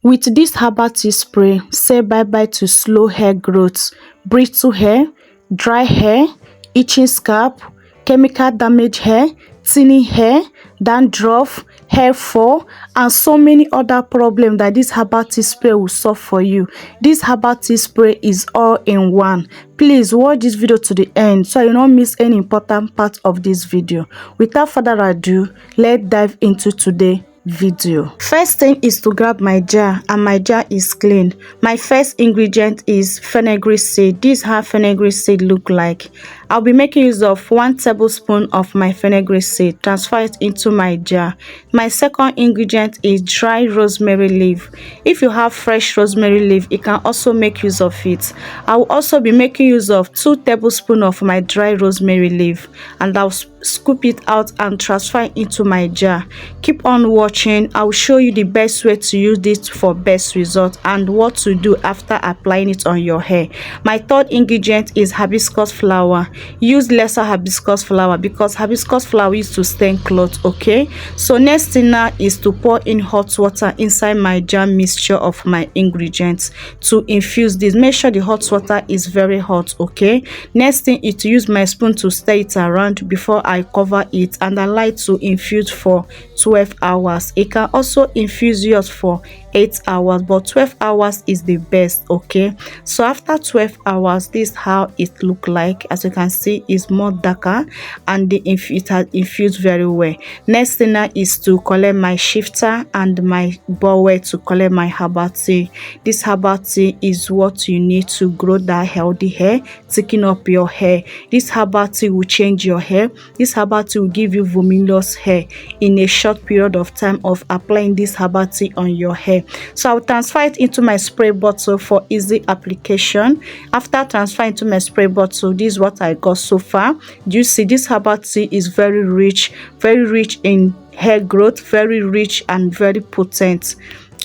With this herbal tea spray, say bye-bye to slow hair growth, brittle hair, dry hair, itching scalp, chemical damage hair, thinning hair, dandruff, hair fall, and so many other problems that this herbal tea spray will solve for you. This herbal tea spray is all in one. Please watch this video to the end so you don't miss any important part of this video. Without further ado, let's dive into today's video. First thing is to grab my jar, and my jar is clean. My first ingredient is fenugreek seed. This is how fenugreek seed look like. I'll be making use of 1 tablespoon of my fenugreek seed. Transfer it into my jar. My second ingredient is dry rosemary leaf. If you have fresh rosemary leaf, you can also make use of it. I will also be making use of 2 tablespoons of my dry rosemary leaf, and I'll scoop it out and transfer it into my jar. Keep on watching. I will show you the best way to use this for best result and what to do after applying it on your hair. My third ingredient is hibiscus flower. Use lesser hibiscus flower because hibiscus flower used to stain cloth. Okay, so next thing now is to pour in hot water inside my jar mixture of my ingredients to infuse this. Make sure the hot water is very hot. Okay, next thing is to use my spoon to stir it around before I cover it, and allow it to infuse for 12 hours. It can also infuse yours for 8 hours, but 12 hours is the best. Okay, so after 12 hours, this is how it look like. As you can see, it's more darker and it has infused very well. Next thing now is to collect my shifter and my bowl to collect my herbal tea. This herbal tea is what you need to grow that healthy hair, thicken up your hair. This herbal tea will change your hair. This herbal tea will give you voluminous hair in a short period of time of applying this herbal tea on your hair. So I'll transfer it into my spray bottle for easy application. After transferring to my spray bottle, this is what I got so far. Do you see this herbal tea is very rich in hair growth, very rich and very potent.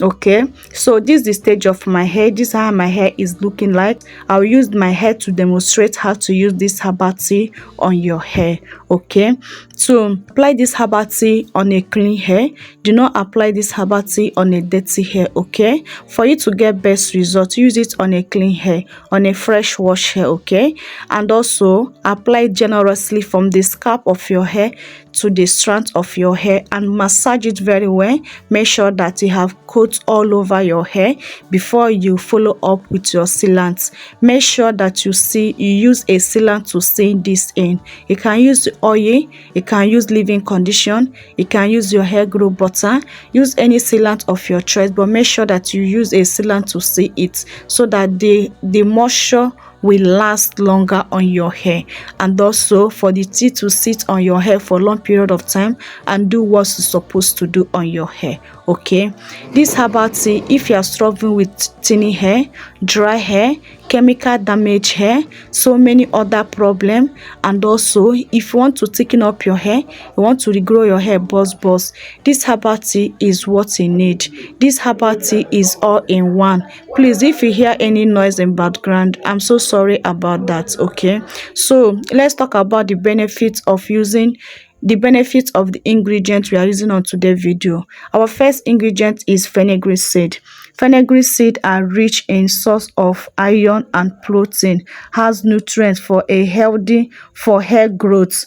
Okay, so this is the stage of my hair. This is how my hair is looking like. I'll use my hair to demonstrate how to use this herbal tea on your hair. Okay, so apply this herbal tea on a clean hair. Do not apply this herbal tea on a dirty hair. Okay, for you to get best results, use it on a clean hair, on a fresh wash hair. Okay, and also apply generously from the scalp of your hair to the strand of your hair and massage it very well. Make sure that you have coat all over your hair before you follow up with your sealant. Make sure that you use a sealant to seal this in. You can use oil, you can use leave-in condition, you can use your hair growth butter, use any sealant of your choice, but make sure that you use a sealant to seal it so that the moisture will last longer on your hair, and also for the tea to sit on your hair for a long period of time and do what it's supposed to do on your hair. Okay, this herbal tea, if you are struggling with thinning hair, dry hair, chemical damage hair, so many other problems, and also if you want to thicken up your hair, you want to regrow your hair buzz, this herbal tea is what you need. This herbal tea is all in one. Please, if you hear any noise in background, I'm so sorry about that. Okay, so let's talk about the benefits of the ingredients we are using on today's video. Our first ingredient is fenugreek seed. Fenugreek seed are rich in source of iron and protein, has nutrients for hair growth,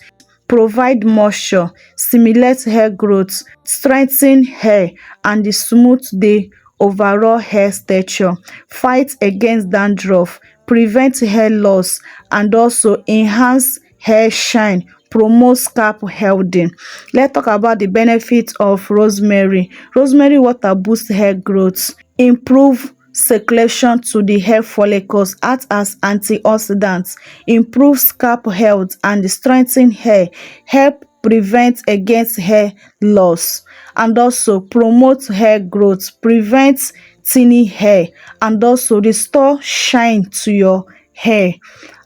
provide moisture, stimulate hair growth, strengthen hair, and smooth the overall hair texture, fight against dandruff, prevent hair loss, and also enhance hair shine, promote scalp healthy. Let's talk about the benefits of rosemary. Rosemary water boosts hair growth, improve circulation to the hair follicles, act as antioxidants, improve scalp health, and strengthen hair, help prevent against hair loss, and also promote hair growth, prevent thinning hair, and also restore shine to your hair.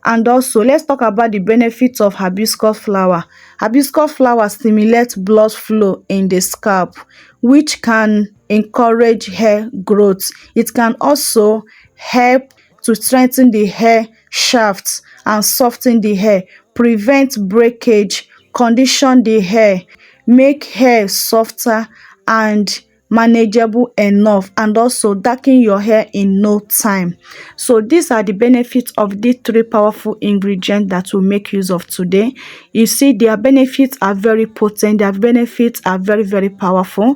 And also let's talk about the benefits of hibiscus flower. Hibiscus flower stimulates blood flow in the scalp, which can encourage hair growth. It can also help to strengthen the hair shafts and soften the hair, prevent breakage, condition the hair, make hair softer, and manageable enough, and also darken your hair in no time. So these are the benefits of these 3 powerful ingredients that we'll make use of today. You see, their benefits are very potent, their benefits are very, very powerful.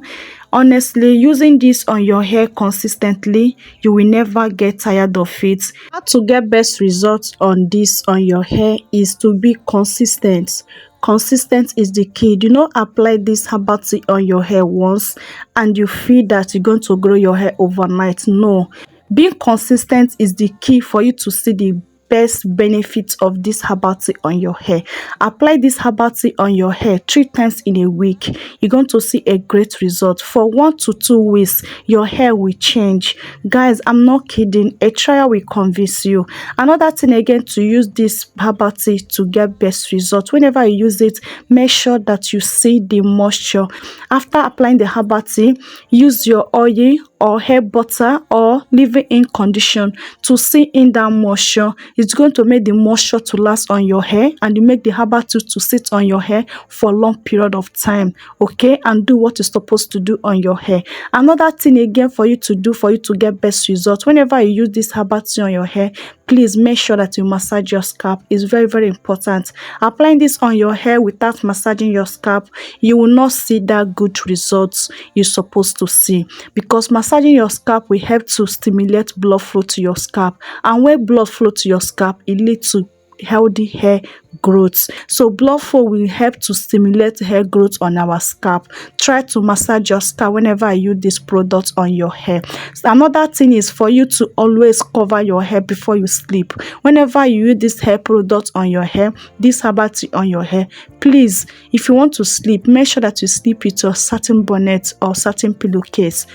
Honestly, using this on your hair consistently, you will never get tired of it. How to get best results on this on your hair is to be consistent. Consistent is the key. Do not apply this herbal tea on your hair once and you feel that you're going to grow your hair overnight. No, being consistent is the key for you to see the best benefits of this herbal tea on your hair. Apply this herbal tea on your hair 3 times in a week. You're going to see a great result. For 1 to 2 weeks, your hair will change. Guys, I'm not kidding. A trial will convince you. Another thing again, to use this herbal tea to get best results, whenever you use it, make sure that you see the moisture. After applying the herbal tea, use your oil or hair butter or leave-in condition to see in that moisture. It's going to make the moisture to last on your hair, and you make the herbal tea to sit on your hair for a long period of time, okay, and do what you're supposed to do on your hair. Another thing again for you to do, for you to get best results, whenever you use this herbal tea on your hair, please make sure that you massage your scalp. It's very, very important. Applying this on your hair without massaging your scalp, you will not see that good results you're supposed to see, because massaging your scalp will help to stimulate blood flow to your scalp, and when blood flow to your scalp, it leads to healthy hair growth. So blood flow will help to stimulate hair growth on our scalp. Try to massage your scalp whenever you use this product on your hair. So another thing is for you to always cover your hair before you sleep. Whenever you use this hair product on your hair, this herbal tea on your hair, please, if you want to sleep, make sure that you sleep with your satin bonnet or satin pillowcase.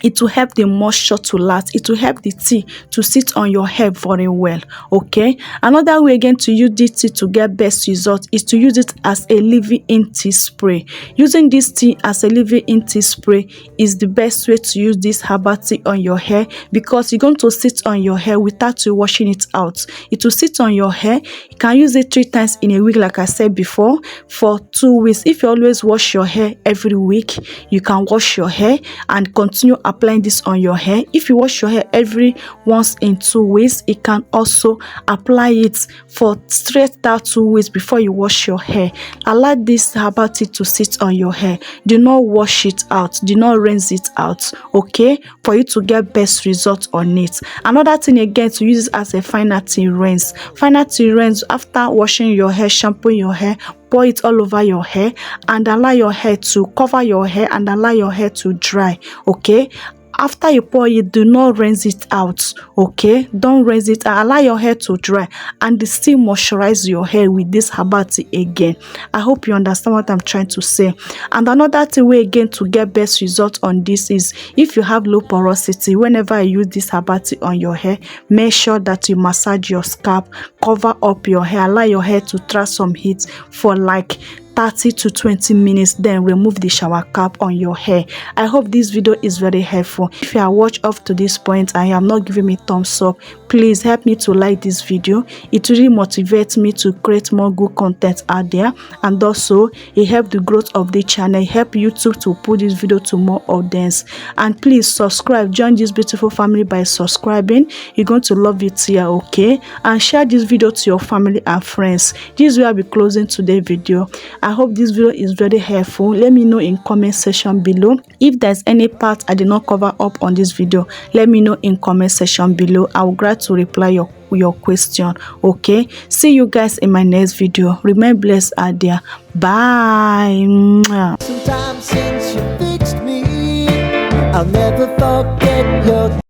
It will help the moisture to last. It will help the tea to sit on your hair very well, okay? Another way again to use this tea to get best results is to use it as a leave-in tea spray. Using this tea as a leave-in tea spray is the best way to use this herbal tea on your hair, because you're going to sit on your hair without you washing it out. It will sit on your hair. You can use it 3 times in a week, like I said before, for 2 weeks. If you always wash your hair every week, you can wash your hair and continue applying this on your hair. If you wash your hair every once in 2 weeks, you can also apply it for straight that 2 weeks before you wash your hair. Allow this herbal tea to sit on your hair. Do not wash it out. Do not rinse it out, okay, for you to get best results on it. Another thing again, to use it as a final tea rinse. Final tea rinse after washing your hair, shampooing your hair, pour it all over your hair and allow your hair to cover your hair and allow your hair to dry, okay? After you pour it, do not rinse it out, okay? Don't rinse it. Allow your hair to dry and still moisturize your hair with this herbal tea again. I hope you understand what I'm trying to say. And another thing way again to get best results on this is, if you have low porosity, whenever you use this herbal tea on your hair, make sure that you massage your scalp, cover up your hair, allow your hair to try some heat for like 30 to 20 minutes, then remove the shower cap on your hair. I hope this video is very helpful. If you are watched up to this point and you have not given me thumbs up, please help me to like this video. It really motivates me to create more good content out there, and also it helps the growth of the channel, help YouTube to put this video to more audience. And please subscribe, join this beautiful family by subscribing. You're going to love it here, okay? And share this video to your family and friends. This will be closing today's video. I hope this video is very helpful. Let me know in comment section below. If there's any part I did not cover up on this video, let me know in comment section below. I will glad to reply your question, okay? See you guys in my next video. Remain blessed out there. Bye. Sometimes since you fixed me, I'll never forget your